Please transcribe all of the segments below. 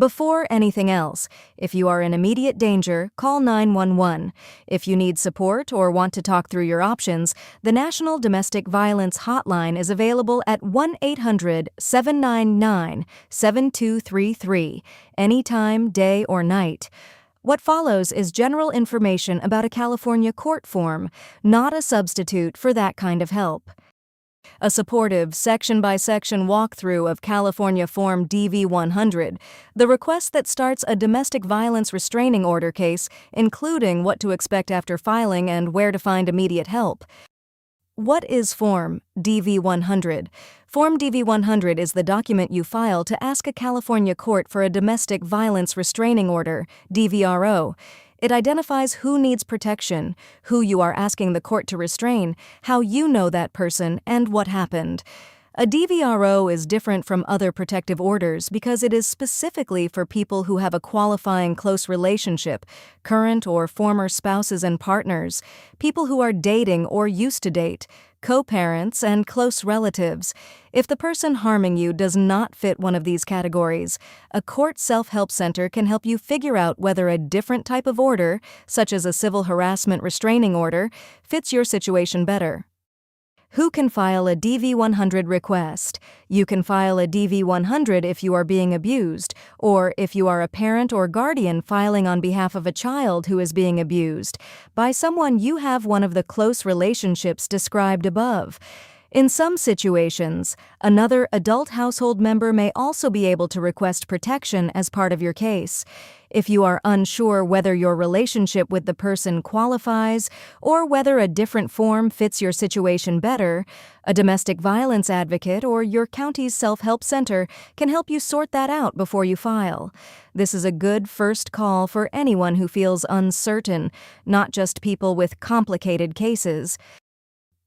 Before anything else, if you are in immediate danger, call 911. If you need support or want to talk through your options, the National Domestic Violence Hotline is available at 1-800-799-7233, anytime, day or night. What follows is general information about a California court form, not a substitute for that kind of help. A supportive, section-by-section walkthrough of California Form DV-100, the request that starts a domestic violence restraining order case, including what to expect after filing and where to find immediate help. What is Form DV-100? Form DV-100 is the document you file to ask a California court for a domestic violence restraining order, DVRO. It identifies who needs protection, who you are asking the court to restrain, how you know that person, and what happened. A DVRO is different from other protective orders because it is specifically for people who have a qualifying close relationship, current or former spouses and partners, people who are dating or used to date, co-parents, and close relatives. If the person harming you does not fit one of these categories, a court self-help center can help you figure out whether a different type of order, such as a civil harassment restraining order, fits your situation better. Who can file a DV-100 request? You can file a DV-100 if you are being abused, or if you are a parent or guardian filing on behalf of a child who is being abused, by someone you have one of the close relationships described above. In some situations, another adult household member may also be able to request protection as part of your case. If you are unsure whether your relationship with the person qualifies or whether a different form fits your situation better, a domestic violence advocate or your county's self-help center can help you sort that out before you file. This is a good first call for anyone who feels uncertain, not just people with complicated cases.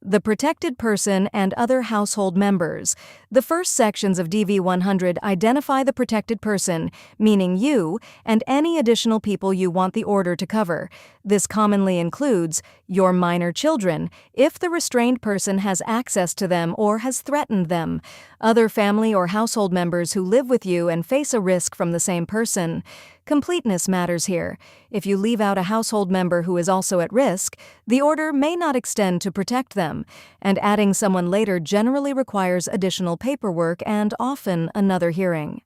The protected person and other household members. The first sections of DV-100 identify the protected person, meaning you, and any additional people you want the order to cover. This commonly includes your minor children, if the restrained person has access to them or has threatened them, other family or household members who live with you and face a risk from the same person. Completeness matters here. If you leave out a household member who is also at risk, the order may not extend to protect them, and adding someone later generally requires additional paperwork and often another hearing.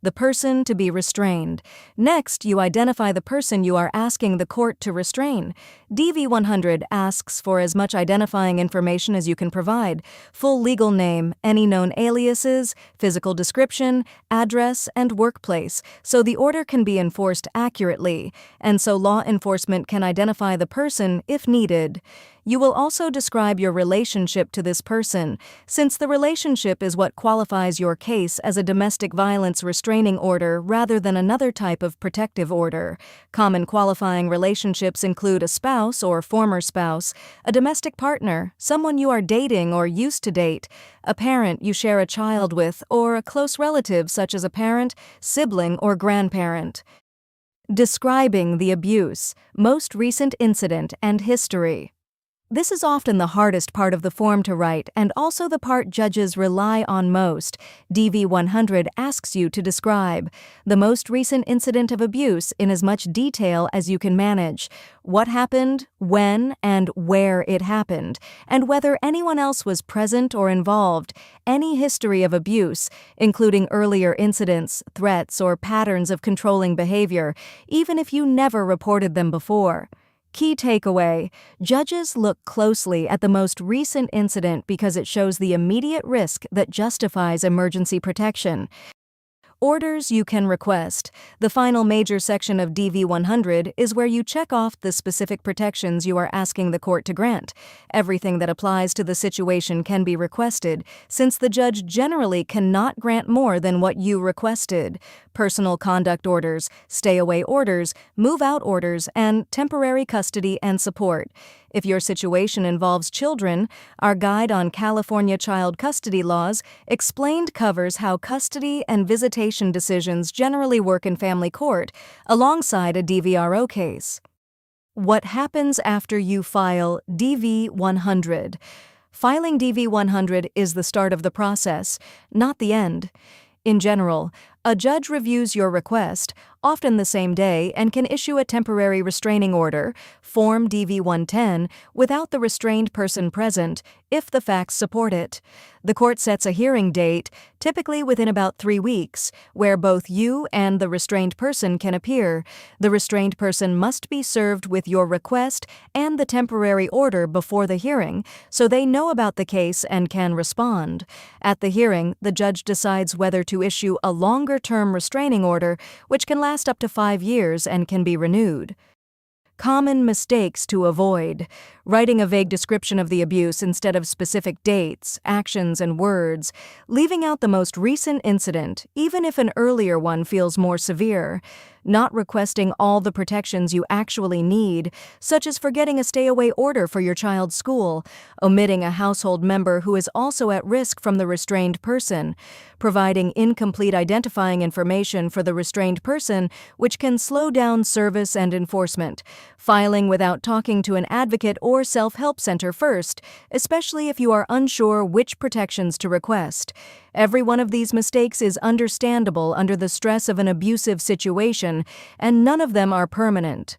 The person to be restrained. Next, you identify the person you are asking the court to restrain. DV-100 asks for as much identifying information as you can provide: full legal name, any known aliases, physical description, address, and workplace, so the order can be enforced accurately, and so law enforcement can identify the person if needed. You will also describe your relationship to this person, since the relationship is what qualifies your case as a domestic violence restraining order rather than another type of protective order. Common qualifying relationships include a spouse or former spouse, a domestic partner, someone you are dating or used to date, a parent you share a child with, or a close relative such as a parent, sibling, or grandparent. Describing the abuse, most recent incident, and history. This is often the hardest part of the form to write and also the part judges rely on most. DV-100 asks you to describe the most recent incident of abuse in as much detail as you can manage, what happened, when, and where it happened, and whether anyone else was present or involved, any history of abuse, including earlier incidents, threats, or patterns of controlling behavior, even if you never reported them before. Key takeaway: judges look closely at the most recent incident because it shows the immediate risk that justifies emergency protection. Orders you can request. The final major section of DV-100 is where you check off the specific protections you are asking the court to grant. Everything that applies to the situation can be requested, since the judge generally cannot grant more than what you requested. Personal conduct orders, stay-away orders, move-out orders, and temporary custody and support. If your situation involves children, our guide on California child custody laws explained covers how custody and visitation decisions generally work in family court, alongside a DVRO case. What happens after you file DV-100? Filing DV-100 is the start of the process, not the end. In general, A judge reviews your request, often the same day, and can issue a temporary restraining order, Form DV-110, without the restrained person present, if the facts support it. The court sets a hearing date, typically within about 3 weeks, where both you and the restrained person can appear. The restrained person must be served with your request and the temporary order before the hearing, so they know about the case and can respond. At the hearing, the judge decides whether to issue a longer-term restraining order, which can last up to 5 years and can be renewed. Common mistakes to avoid. Writing a vague description of the abuse instead of specific dates, actions, and words. Leaving out the most recent incident, even if an earlier one feels more severe. Not requesting all the protections you actually need, such as forgetting a stay-away order for your child's school, omitting a household member who is also at risk from the restrained person, providing incomplete identifying information for the restrained person, which can slow down service and enforcement, filing without talking to an advocate or self-help center first, especially if you are unsure which protections to request. Every one of these mistakes is understandable under the stress of an abusive situation, and none of them are permanent.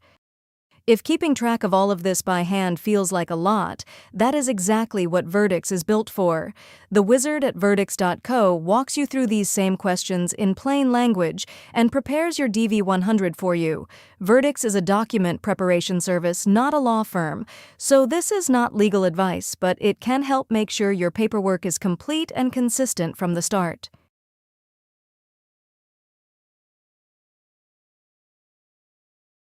If keeping track of all of this by hand feels like a lot, that is exactly what Virdix is built for. The wizard at Virdix.co walks you through these same questions in plain language and prepares your DV-100 for you. Virdix is a document preparation service, not a law firm, so this is not legal advice, but it can help make sure your paperwork is complete and consistent from the start.